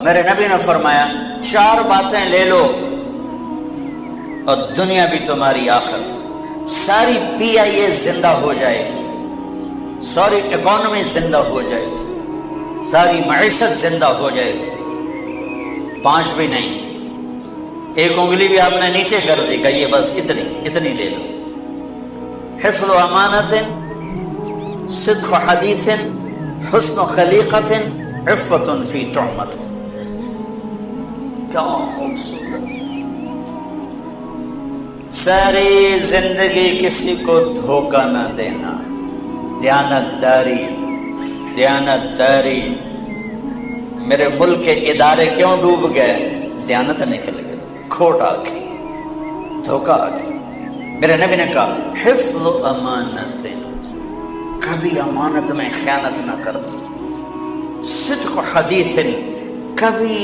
میرے نبی نے فرمایا 4 باتیں لے لو اور دنیا بھی تمہاری آخر، ساری PIA زندہ ہو جائے گی، ساری اکانومی زندہ ہو جائے گی، ساری معیشت زندہ ہو جائے گی، 5 بھی نہیں، 1 انگلی بھی آپ نے نیچے کر دی کہ یہ بس اتنی لے لو۔ حفظ امانت، صدق حدیث، حسن خلیقت، عفت فی تہمت۔ کیا خوبصورت! ساری زندگی کسی کو دھوکہ نہ دینا، دیانت داری۔ میرے ملک کے ادارے کیوں ڈوب گئے؟ دیانت نکل گئے، کھوٹ آ گئی، دھوکہ آ گئی۔ میرے نبی نے کہا حفظ امانت، کبھی امانت میں خیانت نہ کرنا، صدق حدیث، کبھی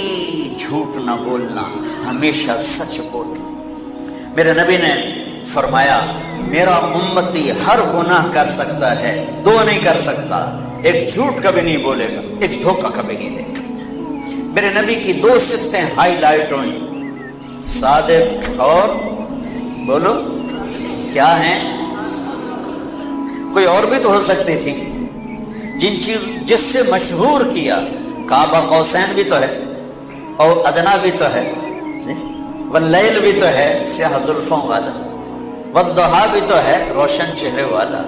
جھوٹ نہ بولنا، ہمیشہ سچ بولنا۔ میرے نبی نے فرمایا میرا امتی ہر گناہ کر سکتا ہے، 2 نہیں کر سکتا، 1 جھوٹ کبھی نہیں بولے گا، 1 دھوکہ کبھی نہیں دے گا۔ میرے نبی کی 2 صفتیں ہائی لائٹ ہوئیں، صادق اور بولو کیا ہیں؟ کوئی اور بھی تو ہو سکتی تھی، جس سے مشہور کیا، کعبہ قوسین بھی تو ہے، اور ادنا بھی تو ہے، واللیل بھی تو ہے سیاہ زلفوں والا، والضحیٰ بھی تو ہے روشن چہرے والا۔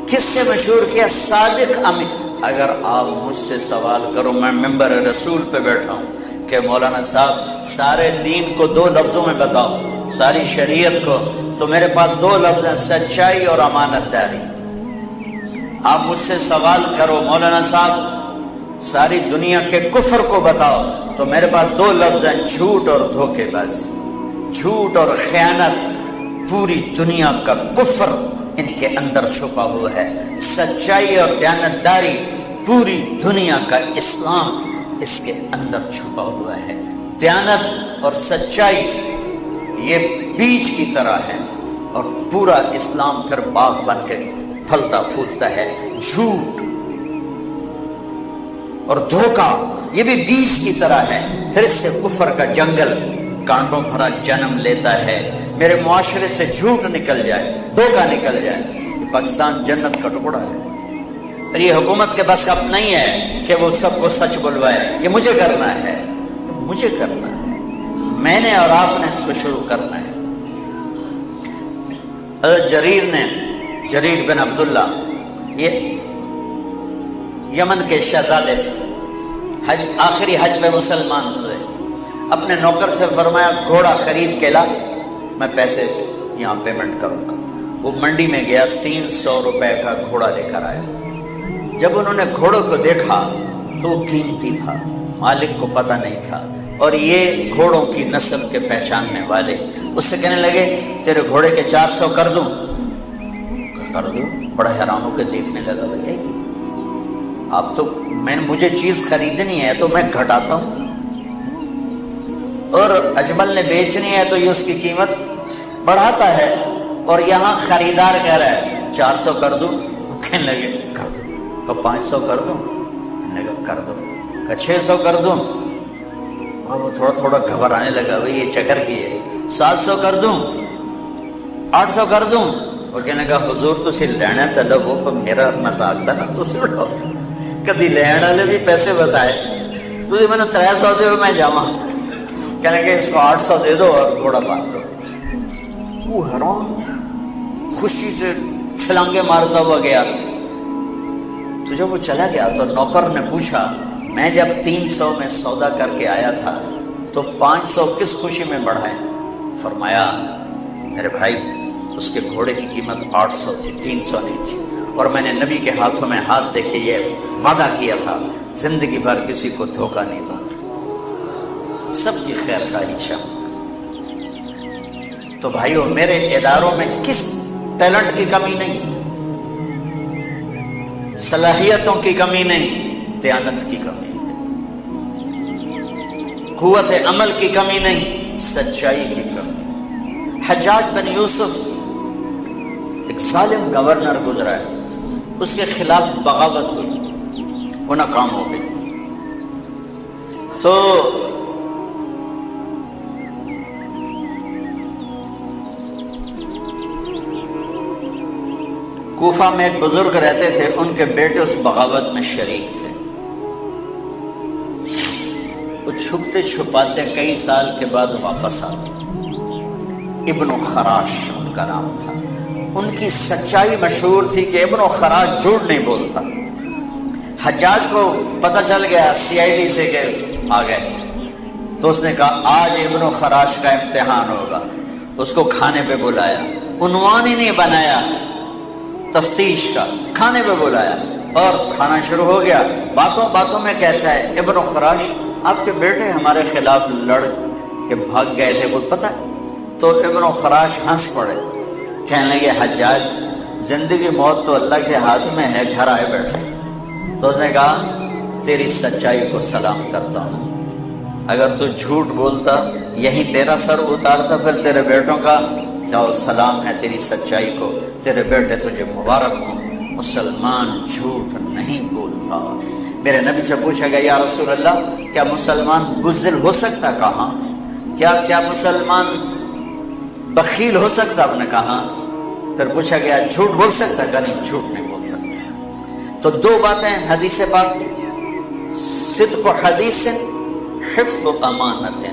کس سے مشہور کیا؟ صادق امین۔ اگر آپ مجھ سے سوال کرو، میں ممبر رسول پہ بیٹھا ہوں کہ مولانا صاحب سارے دین کو 2 لفظوں میں بتاؤ، ساری شریعت کو، تو میرے پاس 2 لفظ ہیں، سچائی اور امانت داری۔ آپ مجھ سے سوال کرو مولانا صاحب ساری دنیا کے کفر کو بتاؤ، تو میرے پاس 2 لفظ ہیں، جھوٹ اور دھوکے بازی، جھوٹ اور خیانت۔ پوری دنیا کا کفر ان کے اندر چھپا ہوا ہے، سچائی اور دیانتداری، پوری دنیا کا اسلام اس کے اندر چھپا ہوا ہے۔ دیانت اور سچائی یہ بیج کی طرح ہے، اور پورا اسلام پھر باغ بن کے پھلتا پھولتا ہے۔ جھوٹ اور دھوکہ یہ بھی بیج کی طرح ہے، پھر اس سے کفر کا جنگل کانٹوں بھرا جنم لیتا ہے۔ میرے معاشرے سے جھوٹ نکل جائے، دھوکہ نکل جائے، پاکستان جنت کا ٹکڑا ہے۔ اور یہ حکومت کے بس اب نہیں ہے کہ وہ سب کو سچ بلوائے، یہ مجھے کرنا ہے، مجھے کرنا ہے، میں نے اور آپ نے اس کو شروع کرنا ہے۔ حضرت جریر بن عبداللہ یہ یمن کے شہزادے تھے، آخری حج میں مسلمان ہوئے۔ اپنے نوکر سے فرمایا گھوڑا خرید کے لا، میں پیسے یہاں پیمنٹ کروں گا۔ وہ منڈی میں گیا، 300 روپے کا گھوڑا لے کر آیا۔ جب انہوں نے گھوڑوں کو دیکھا تو وہ قیمتی تھا، مالک کو پتہ نہیں تھا، اور یہ گھوڑوں کی نسل کے پہچاننے والے اس سے کہنے لگے تیرے گھوڑے کے 400 کر دوں؟ کر دوں۔ بڑا حیران ہو کے دیکھنے لگا، بھائی کہ آپ تو مجھے چیز خریدنی ہے تو میں گھٹاتا ہوں، اور اجمل نے بیچنی ہے تو یہ اس کی قیمت بڑھاتا ہے، اور یہاں خریدار کہہ رہا ہے 400 کر دوں؟ وہ کہنے لگے کر دوں۔ کہ 500 کر دوں؟ کہنے لگا کر دوں۔ کہ 600 کر دوں؟ اور وہ تھوڑا گھبرانے لگا، بھائی یہ چکر کی ہے، 700 کر دوں؟ 800 کر دوں؟ وہ کہنے لگا حضور تسی لینا تو لو، پر میرا مذاق تھا نا، تسی لو، کدی لین والے بھی پیسے بتائے، تھی میں نے 300 دے میں جاواں، کہنے کہ اس کو 800 دے دو اور گھوڑا باندھ دو۔ وہ حیران خوشی سے چھلانگے مارتا ہوا گیا۔ تو جب وہ چلا گیا تو نوکر نے پوچھا میں جب 300 میں سودا کر کے آیا تھا تو 500 کس خوشی میں بڑھائے؟ فرمایا میرے بھائی اس کے گھوڑے کی قیمت 800 تھی، 300 نہیں تھی، اور میں نے نبی کے ہاتھوں میں ہاتھ دے کے یہ وعدہ کیا تھا زندگی بھر کسی کو دھوکہ نہیں دوں، سب کی خیر خواہشاں۔ تو بھائیو میرے اداروں میں کس ٹیلنٹ کی کمی نہیں، صلاحیتوں کی کمی نہیں، دیانت کی کمی نہیں، قوت عمل کی کمی نہیں، سچائی کی کمی۔ حجاج بن یوسف ایک ظالم گورنر گزرا ہے، اس کے خلاف بغاوت ہوئی، وہ ناکام ہو گئی، تو کوفہ میں ایک بزرگ رہتے تھے، ان کے بیٹے اس بغاوت میں شریک تھے۔ وہ چھپتے چھپاتے کئی سال کے بعد واپس آتے۔ ابن خراش ان کا نام تھا۔ ان کی سچائی مشہور تھی کہ ابن خراش جھوٹ نہیں بولتا۔ حجاج کو پتہ چل گیا CID سے کہ آ گئے، تو اس نے کہا آج ابن خراش کا امتحان ہوگا۔ اس کو کھانے پہ بلایا، عنوان ہی نہیں بنایا تفتیش کا، کھانے پہ بلایا اور کھانا شروع ہو گیا۔ باتوں باتوں میں کہتا ہے ابن خراش آپ کے بیٹے ہمارے خلاف لڑ کے بھاگ گئے تھے، کوئی پتہ ہے؟ تو ابن خراش ہنس پڑے، کہنے لگے حجاج زندگی موت تو اللہ کے ہاتھ میں ہے، گھر آئے بیٹھے۔ تو اس نے کہا تیری سچائی کو سلام کرتا ہوں، اگر تو جھوٹ بولتا یہیں تیرا سر اتارتا، پھر تیرے بیٹوں کا جاؤ سلام ہے تیری سچائی کو، تیرے بیٹے تجھے مبارک ہوں، مسلمان جھوٹ نہیں بولتا۔ میرے نبی سے پوچھا گیا یا رسول اللہ کیا مسلمان بزدل ہو سکتا؟ کہا کیا مسلمان بخیل ہو سکتا؟ آپ نے کہا۔ پھر پوچھا گیا جھوٹ بول سکتا؟ کہ نہیں، جھوٹ نہیں بول سکتا۔ تو دو باتیں حدیث پاک کی، صدق و حدیث، حفظ و امانت،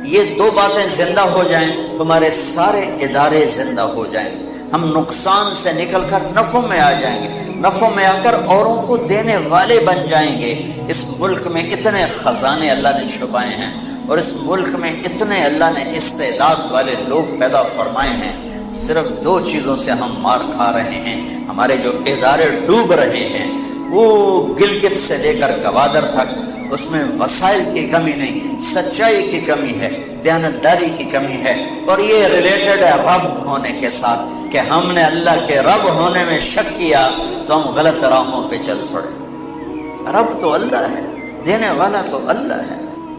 یہ دو باتیں زندہ ہو جائیں تمہارے سارے ادارے زندہ ہو جائیں، ہم نقصان سے نکل کر نفع میں آ جائیں گے، نفع میں آ کر اوروں کو دینے والے بن جائیں گے۔ اس ملک میں اتنے خزانے اللہ نے چھپائے ہیں، اور اس ملک میں اتنے اللہ نے استعداد والے لوگ پیدا فرمائے ہیں، صرف دو چیزوں سے ہم مار کھا رہے ہیں، ہمارے جو ادارے ڈوب رہے ہیں، وہ گلگت سے لے کر گوادر تک، اس میں وسائل کی کمی نہیں، سچائی کی کمی ہے، دیانتداری کی کمی ہے، اور یہ ریلیٹڈ ہے رب ہونے کے ساتھ، کہ ہم نے اللہ کے رب ہونے میں شک کیا تو ہم غلط راہوں پہ چل پڑے۔ رب تو اللہ ہے، دینے والا تو اللہ ہے،